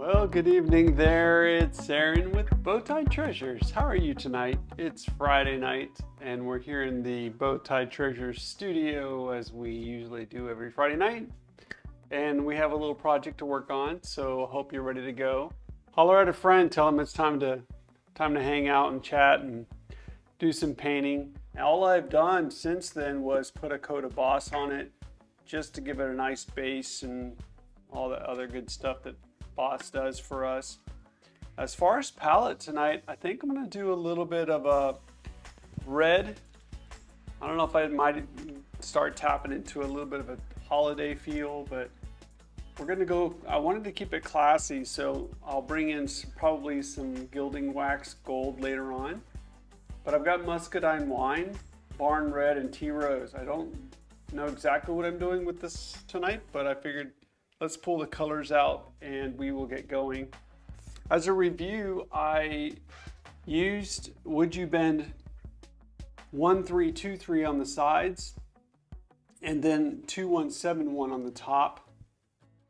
Well, good evening there. It's Aaron with Bowtie Treasures. How are you tonight? It's Friday night and we're here in the Bowtie Treasures studio as we usually do every Friday night. And we have a little project to work on, so I hope you're ready to go. Holler at a friend, tell them it's time to hang out and chat and do some painting. All I've done since then was put a coat of Boss on it just to give it a nice base and all the other good stuff that Boss does for us. As far as palette tonight, I think I'm going to do a little bit of a red. I don't know if I might start tapping into a little bit of a holiday feel, but we're going to go, I wanted to keep it classy, so I'll bring in probably some Gilding Wax Gold later on. But I've got Muscadine Wine, Barn Red, and Tea Rose. I don't know exactly what I'm doing with this tonight, but I figured let's pull the colors out and we will get going. As a review, I used Wood-U-Bend 1323 on the sides and then 2171 on the top.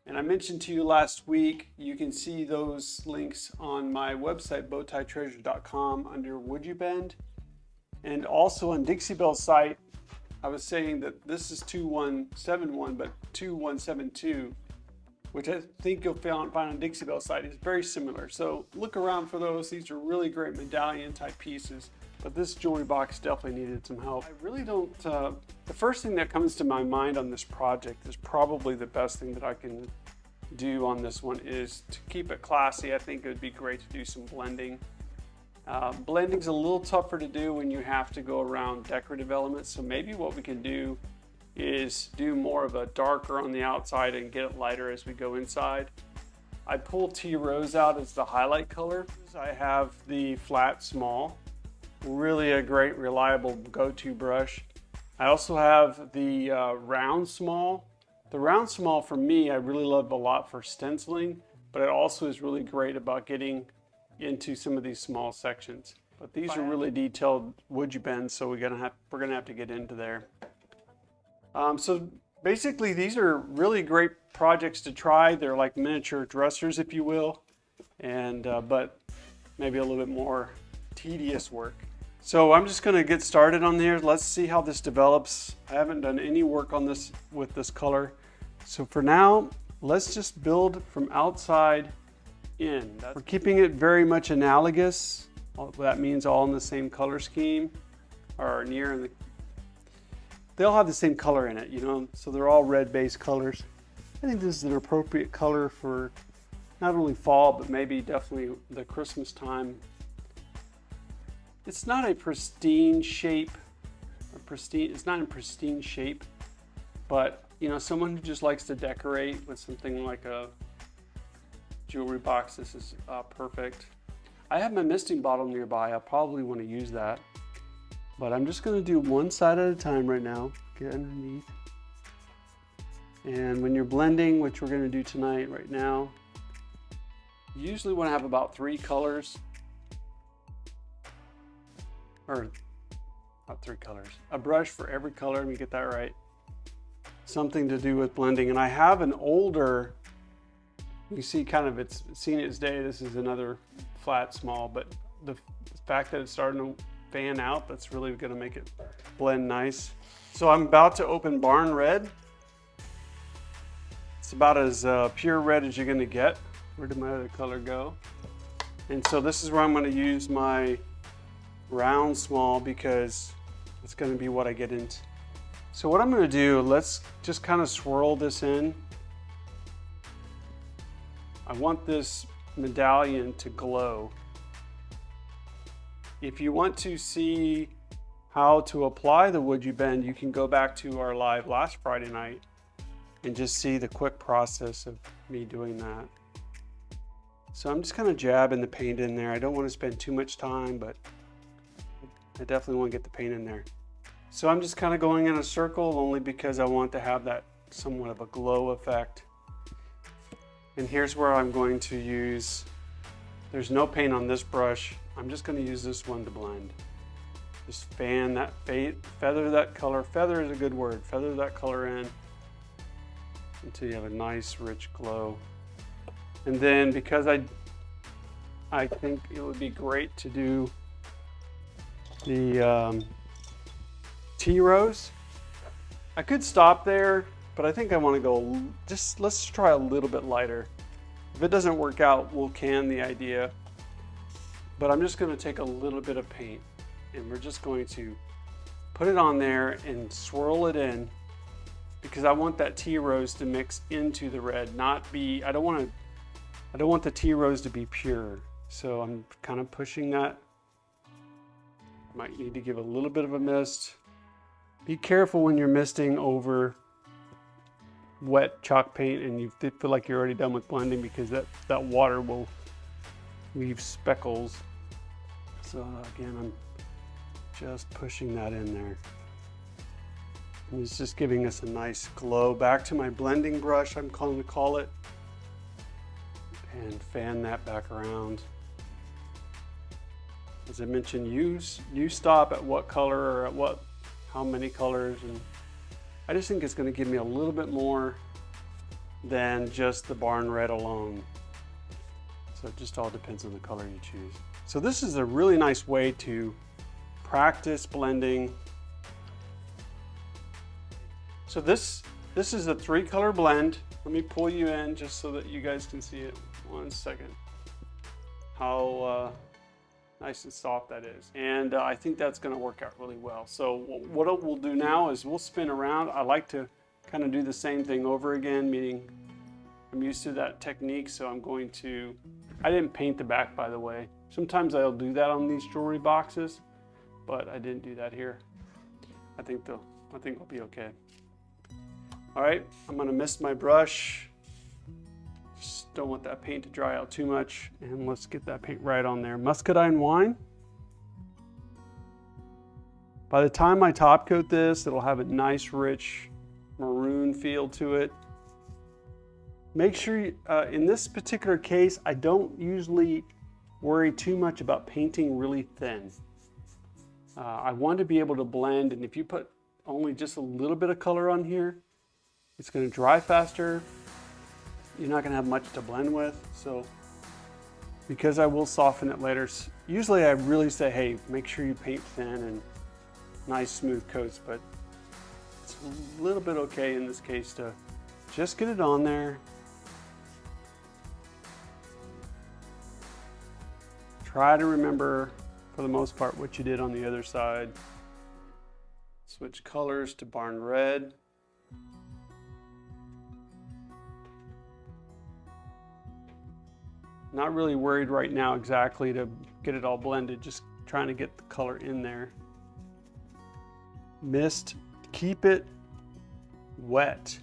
And I mentioned to you last week, you can see those links on my website, bowtietreasure.com, under Wood-U-Bend. And also on Dixie Belle's site, I was saying that this is 2171, but 2172, which I think you'll find on Dixie Belle's site, is very similar. So look around for those. These are really great medallion type pieces, but this jewelry box definitely needed some help. I really don't, the first thing that comes to my mind on this project is probably the best thing that I can do on this one is to keep it classy. I think it would be great to do some blending. Blending's a little tougher to do when you have to go around decorative elements. So maybe what we can do is do more of a darker on the outside and get it lighter as we go inside. I pulled Tea Rose out as the highlight color. I have the flat small, really a great reliable go-to brush. I also have the round small. The round small for me, I really love a lot for stenciling, but it also is really great about getting into some of these small sections. But these are really detailed Wood-U-Bend, so we're gonna have to get into there. So basically these are really great projects to try. They're like miniature dressers, if you will, and but maybe a little bit more tedious work. So I'm just gonna get started on there. Let's see how this develops. I haven't done any work on this with this color. So for now, let's just build from outside in. We're keeping it very much analogous. That means all in the same color scheme, or near in the, they all have the same color in it, you know, so they're all red based colors. I think this is an appropriate color for not only fall, but maybe definitely the Christmas time. It's not a pristine shape, it's not in pristine shape, but you know, someone who just likes to decorate with something like a jewelry box, this is perfect. I have my misting bottle nearby. I'll probably want to use that, but I'm just going to do one side at a time right now. Get underneath. And when you're blending, which we're going to do tonight right now, you usually want to have about 3 colors, or not 3 colors, a brush for every color. Let me get that right. Something to do with blending. And I have an older, you see kind of it's seen its day. This is another flat small, but the fact that it's starting to fan out, that's really going to make it blend nice. So I'm about to open Barn Red. It's about as pure red as you're going to get. Where did my other color go? And so this is where I'm going to use my round small because it's going to be what I get into. So what I'm going to do, let's just kind of swirl this in. I want this medallion to glow. If you want to see how to apply the Wood-U-Bend, you can go back to our live last Friday night and just see the quick process of me doing that. So I'm just kind of jabbing the paint in there. I don't want to spend too much time, but I definitely want to get the paint in there. So I'm just kind of going in a circle only because I want to have that somewhat of a glow effect. And here's where I'm going to use, there's no paint on this brush. I'm just going to use this one to blend. Just fan that, feather that color. Feather is a good word. Feather that color in until you have a nice rich glow. And then because I think it would be great to do the T-rows. I could stop there, but I think I want to go let's try a little bit lighter. If it doesn't work out, we'll can the idea. But I'm just going to take a little bit of paint and we're just going to put it on there and swirl it in, because I want that tea rose to mix into the red, not be, I don't want the tea rose to be pure. So I'm kind of pushing that. Might need to give a little bit of a mist. Be careful when you're misting over wet chalk paint and you feel like you're already done with blending, because that water will leave speckles. So again, I'm just pushing that in there. And it's just giving us a nice glow. Back to my blending brush, I'm going to call it, and fan that back around. As I mentioned, you stop at what color or at how many colors, and I just think it's going to give me a little bit more than just the barn red alone. So it just all depends on the color you choose. So this is a really nice way to practice blending. So this is a 3-color blend. Let me pull you in just so that you guys can see it. 1 second. How nice and soft that is. And I think that's going to work out really well. So what we'll do now is we'll spin around. I like to kind of do the same thing over again, meaning I'm used to that technique. So I'm going to, I didn't paint the back, by the way. Sometimes I'll do that on these jewelry boxes, but I didn't do that here. I think we'll be okay. All right, I'm going to mist my brush. Just don't want that paint to dry out too much, and let's get that paint right on there. Muscadine wine. By the time I top coat this, it'll have a nice rich maroon feel to it. Make sure in this particular case, I don't usually worry too much about painting really thin. I want to be able to blend, and if you put only just a little bit of color on here, it's going to dry faster. You're not going to have much to blend with. So because I will soften it later, usually I really say, hey, make sure you paint thin and nice smooth coats, but it's a little bit okay in this case to just get it on there. Try to remember, for the most part, what you did on the other side. Switch colors to barn red. Not really worried right now exactly to get it all blended, just trying to get the color in there. Mist, keep it wet.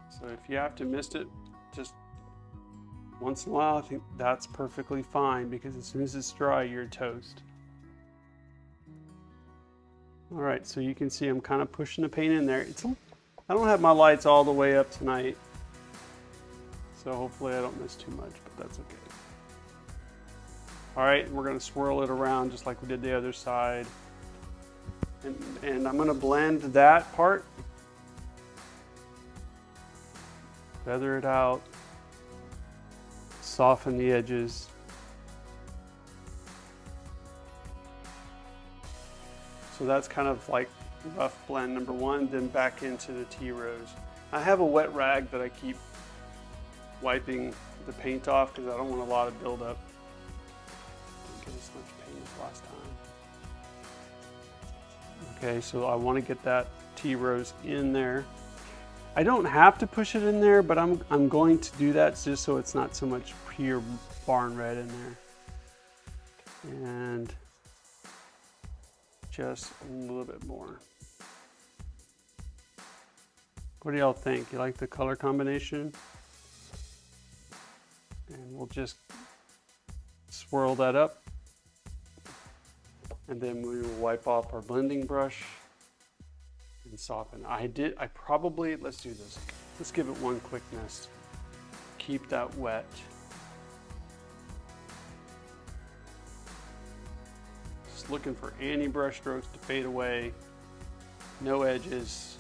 So if you have to mist it just once in a while, I think that's perfectly fine, because as soon as it's dry, you're toast. All right, so you can see I'm kind of pushing the paint in there. I don't have my lights all the way up tonight, so hopefully I don't miss too much, but that's okay. All right, we're gonna swirl it around just like we did the other side. And I'm gonna blend that part. Feather it out. Soften the edges. So that's kind of like rough blend number 1, then back into the tea rose. I have a wet rag that I keep wiping the paint off because I don't want a lot of buildup. Didn't get as much paint as last time. Okay, so I want to get that tea rose in there. I don't have to push it in there, but I'm going to do that just so it's not so much pure barn red in there. And just a little bit more. What do y'all think? You like the color combination? And we'll just swirl that up. And then we will wipe off our blending brush and soften. Let's do this. Let's give it one quick mist. Keep that wet. Just looking for any brush strokes to fade away. No edges.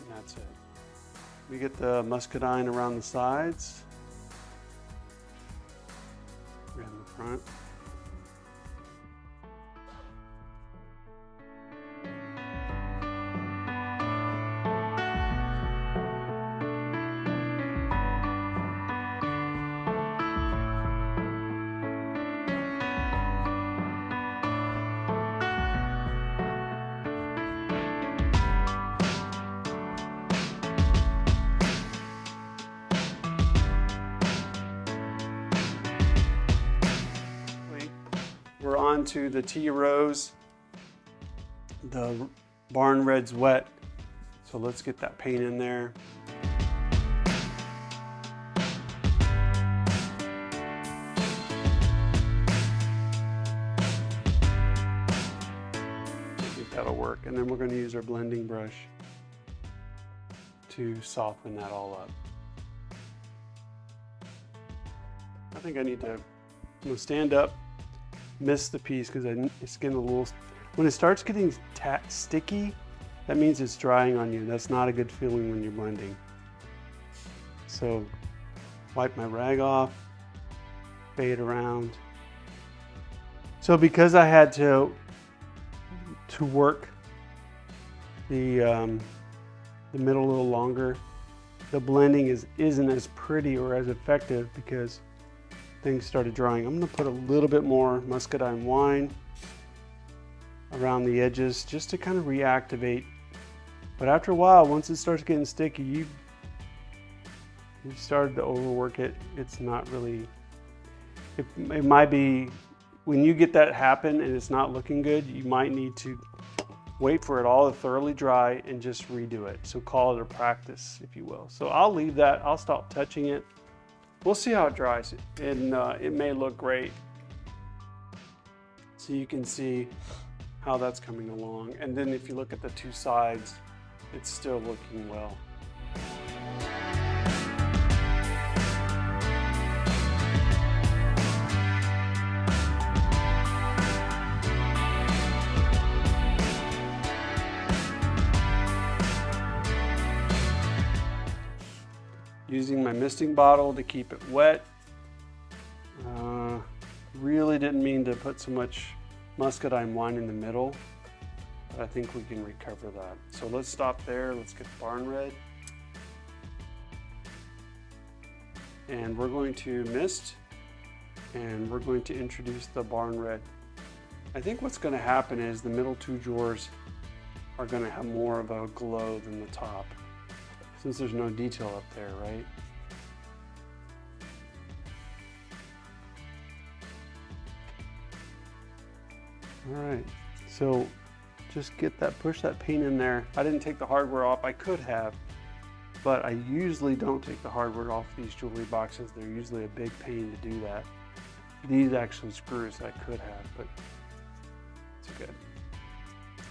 And that's it. We get the muscadine around the sides and the front. We're on to the tea rose. The barn red's wet, so let's get that paint in there. I think that'll work. And then we're going to use our blending brush to soften that all up. I think I need to stand up, miss the piece because it's getting a little, when it starts getting sticky, that means it's drying on you. That's not a good feeling when you're blending. So wipe my rag off, fade around. So because I had to work the middle a little longer, the blending isn't as pretty or as effective because things started drying. I'm going to put a little bit more muscadine wine around the edges just to kind of reactivate. But after a while, once it starts getting sticky, you started to overwork it. It's not really, it might be, when you get that happen and it's not looking good, you might need to wait for it all to thoroughly dry and just redo it. So call it a practice, if you will. So I'll leave that, I'll stop touching it. We'll see how it dries, and it may look great. So you can see how that's coming along. And then if you look at the two sides, it's still looking well. Using my misting bottle to keep it wet. Really didn't mean to put so much muscadine wine in the middle, but I think we can recover that. So let's stop there. Let's get barn red. And we're going to mist, and we're going to introduce the barn red. I think what's going to happen is the middle two drawers are going to have more of a glow than the top, since there's no detail up there, right? All right, so just get that, push that paint in there. I didn't take the hardware off. I could have, but I usually don't take the hardware off these jewelry boxes. They're usually a big pain to do that. These actually screws, I could have, but it's good.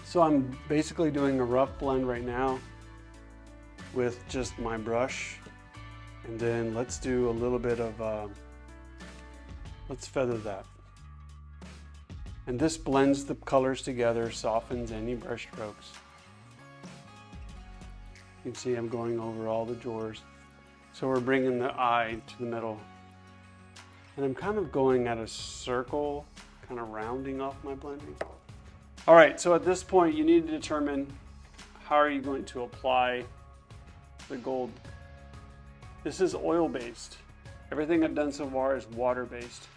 So I'm basically doing a rough blend right now with just my brush, and then let's do a little bit of let's feather that, and this blends the colors together, softens any brush strokes. You can see I'm going over all the drawers, so we're bringing the eye to the middle, and I'm kind of going at a circle, kind of rounding off my blending. All right, so at this point you need to determine how are you going to apply the gold. This is oil-based. Everything I've done so far is water-based,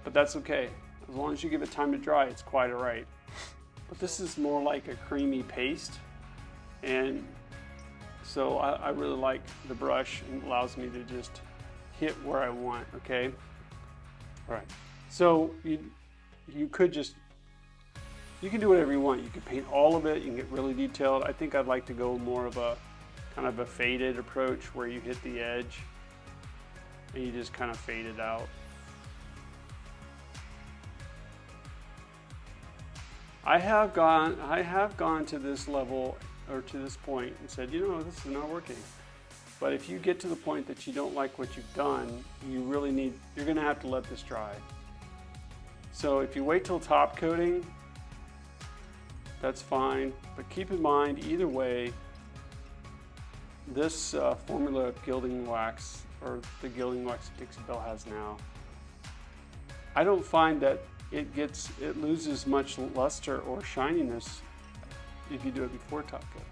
but that's okay. As long as you give it time to dry, it's quite all right. But this is more like a creamy paste, and so I really like the brush, and it allows me to just hit where I want, okay? All right, so you could just, you can do whatever you want. You can paint all of it, you can get really detailed. I think I'd like to go more of a kind of a faded approach where you hit the edge and you just kind of fade it out. I have gone to this level or to this point and said, you know, this is not working. But if you get to the point that you don't like what you've done, you're gonna have to let this dry. So if you wait till top coating, that's fine, but keep in mind either way, this formula gilding wax, or the gilding wax that Dixie Belle has now, I don't find that it loses much luster or shininess if you do it before top coat.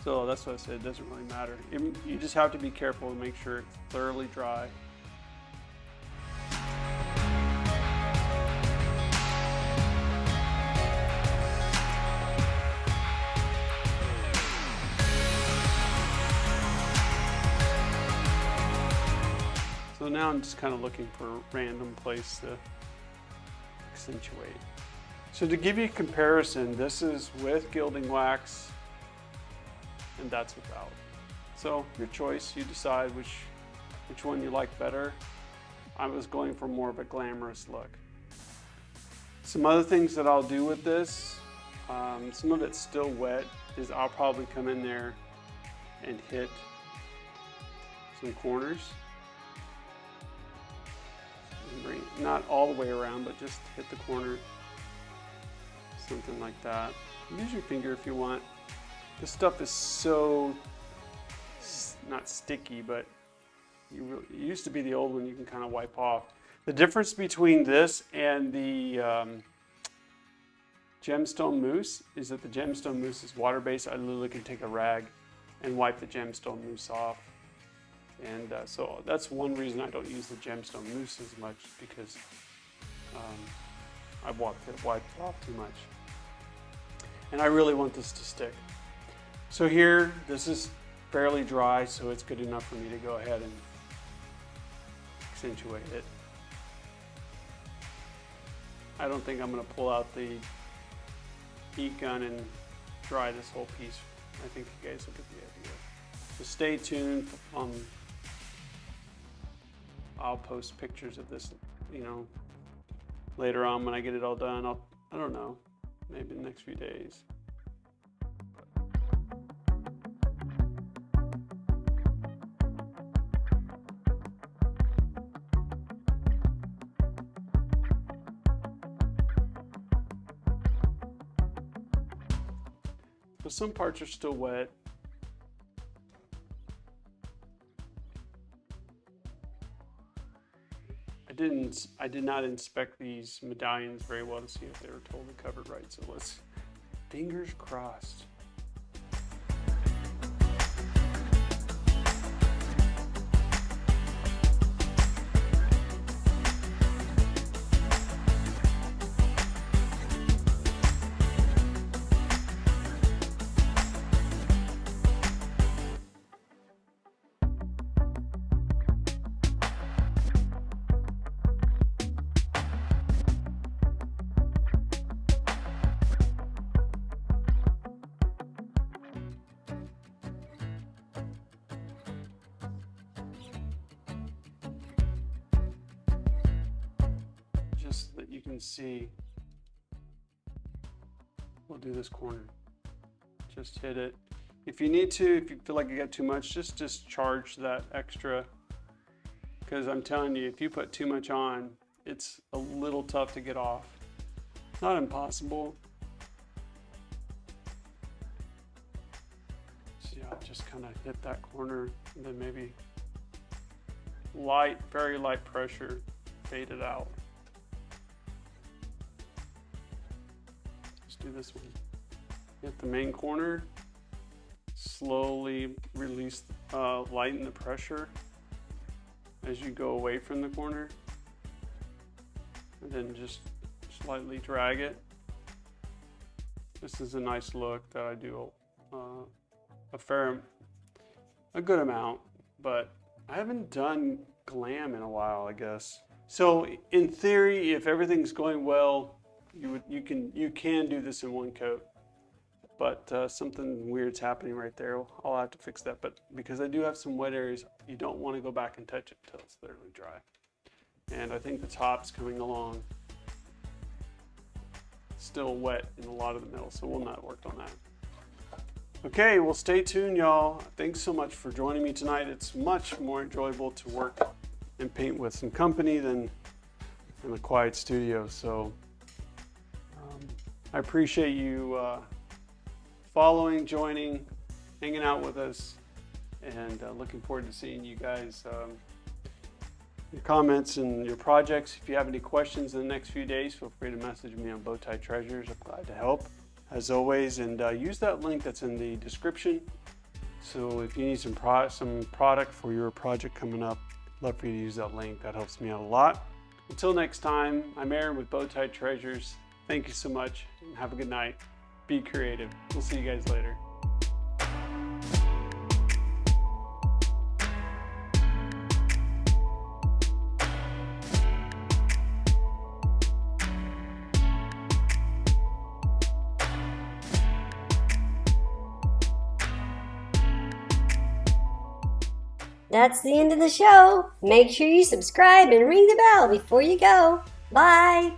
So that's what I said, it doesn't really matter. You just have to be careful to make sure it's thoroughly dry. So now I'm just kind of looking for a random place to accentuate. So to give you a comparison, this is with gilding wax and that's without. So your choice, you decide which one you like better. I was going for more of a glamorous look. Some other things that I'll do with this, some of it's still wet, is I'll probably come in there and hit some corners. Not all the way around, but just hit the corner, something like that. Use your finger if you want. This stuff is so, not sticky, but it used to be the old one you can kind of wipe off. The difference between this and the gemstone mousse is that the gemstone mousse is water-based. I literally can take a rag and wipe the gemstone mousse off. And so that's one reason I don't use the gemstone mousse as much, because I've wiped it off too much. And I really want this to stick. So here, this is fairly dry, so it's good enough for me to go ahead and accentuate it. I don't think I'm going to pull out the heat gun and dry this whole piece. I think you guys will get the idea. So stay tuned. I'll post pictures of this, later on when I get it all done. I don't know, maybe in the next few days. So some parts are still wet. I did not inspect these medallions very well to see if they were totally covered right. So let's, fingers crossed. So that you can see, we'll do this corner. Just hit it. If you need to, if you feel like you got too much, just discharge that extra, because I'm telling you, if you put too much on, it's a little tough to get off. Not impossible. So yeah, just kind of hit that corner, and then maybe light, very light pressure, fade it out. Do this one. Hit the main corner, slowly release, lighten the pressure as you go away from the corner, and then just slightly drag it. This is a nice look that I do a good amount, but I haven't done glam in a while, I guess. So in theory, if everything's going well, you can do this in one coat, but something weird's happening right there. I'll have to fix that, but because I do have some wet areas, you don't want to go back and touch it until it's thoroughly dry. And I think the top's coming along still wet in a lot of the middle, so we'll not work on that. Okay, well, stay tuned, y'all. Thanks so much for joining me tonight. It's much more enjoyable to work and paint with some company than in a quiet studio. So I appreciate you following, joining, hanging out with us, and looking forward to seeing you guys, your comments and your projects. If you have any questions in the next few days, feel free to message me on Bowtie Treasures. I'm glad to help, as always, and use that link that's in the description. So if you need some product for your project coming up, love for you to use that link. That helps me out a lot. Until next time, I'm Aaron with Bowtie Treasures. Thank you so much, and have a good night. Be creative. We'll see you guys later. That's the end of the show. Make sure you subscribe and ring the bell before you go. Bye.